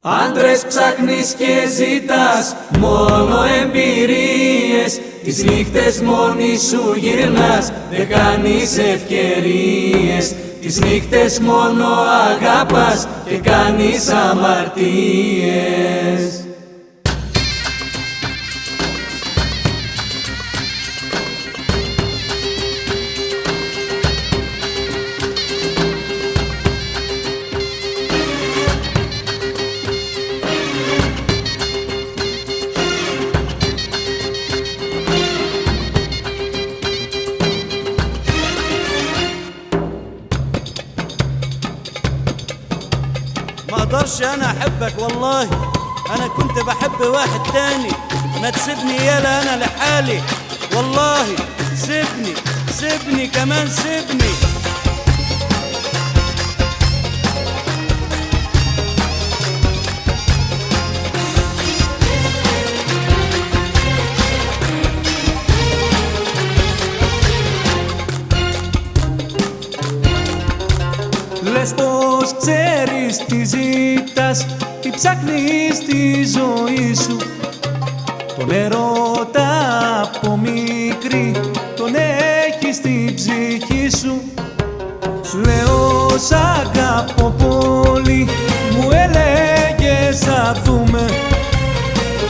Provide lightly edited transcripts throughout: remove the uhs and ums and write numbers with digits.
Άντρες ψάχνεις και ζητάς μόνο εμπειρίες. Τις νύχτες μόνη σου γυρνάς, δεν κάνεις ευκαιρίες. Τις νύχτες μόνο αγαπάς και κάνεις αμαρτίες. ما اقدرش انا احبك والله، انا كنت بحب واحد تاني. ما تسيبني يالا انا لحالي والله، سيبني سيبني كمان سيبني. Λες πως ξέρεις τι ζητάς, τι ψάχνεις στη ζωή σου. Τον έρωτα από μικρή, τον έχεις στην ψυχή σου. Σου λέω σ' αγαπώ πολύ, μου έλεγες θα δούμε.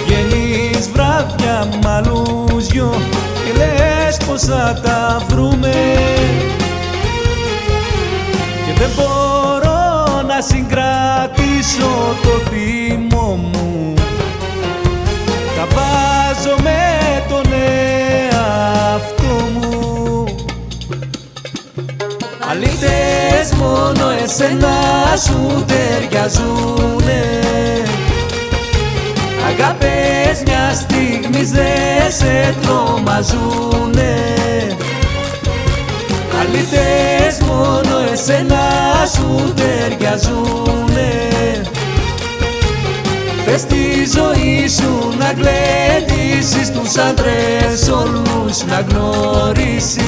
Βγαίνεις βράδια μ' άλλους δυο και λες πως θα τα βρούμε. Και δεν μπορώ να συγκρατήσω το θυμό μου, τα βάζω με τον εαυτό μου. Αλήτες μόνο εσένα σου ταιριάζουνε, αγάπες μια στιγμής δεν σε τρομαζουνε. Αλήτες μόνο εσένα σου ταιριάζουνε, θες τη ζωή σου να γλεντήσεις, τους άντρες όλους να γνωρίσεις.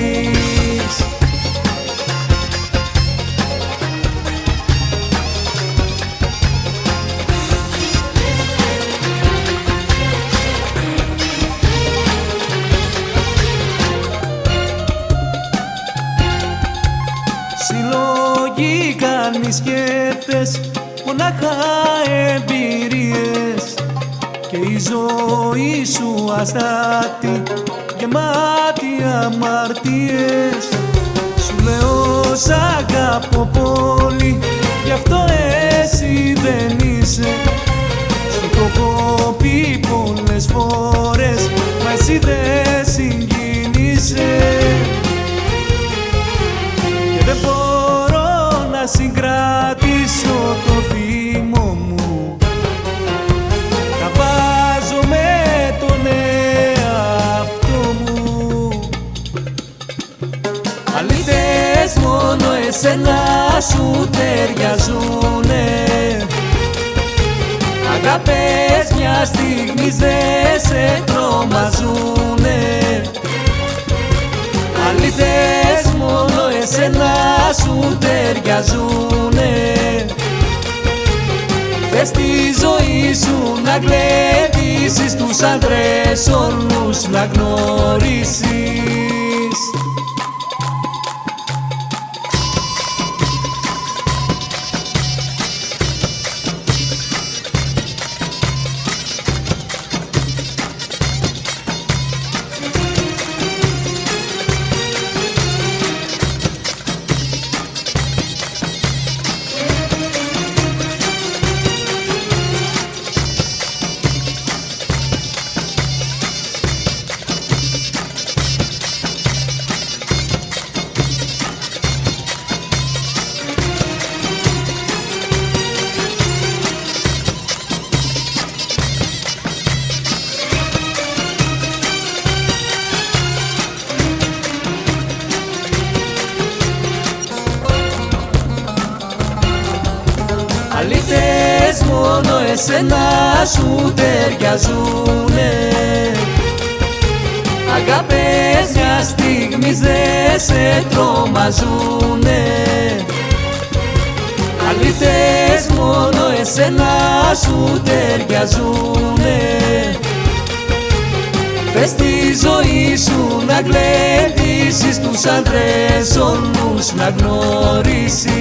Συλλογή κάνεις και θες μονάχα εμπειρίες, και η ζωή σου αστάτη γεμάτη αμαρτίες. Σου λέω σ' αγαπώ πολύ, γι' αυτό εσύ δεν είσαι. Σου το έχω πει πολλές φορές, μα εσύ δεν συγκινείσαι. Και δεν μπορώ να συγκρατήσω το θυμό μου, τα βάζω με τον εαυτό μου. Αλήτες μόνο εσένα σου ταιριάζουνε, αγάπες μια στιγμής δεν σε τρομαζουνε. Αλήτες μόνο εσένα σου ταιριάζουνε, θες τη ζωή σου να γλεντήσεις, τους άντρες όλους να γνωρίσεις. Αλήτες μόνο εσένα σου ταιριάζουνε, αγάπες μια στιγμής δεν σε τρομαζουνε. αλήτες μόνο εσένα σου ταιριαζουνε. Θες τη ζωή σου να γλεντήσεις, τους άντρες όλους να γνωρίσεις.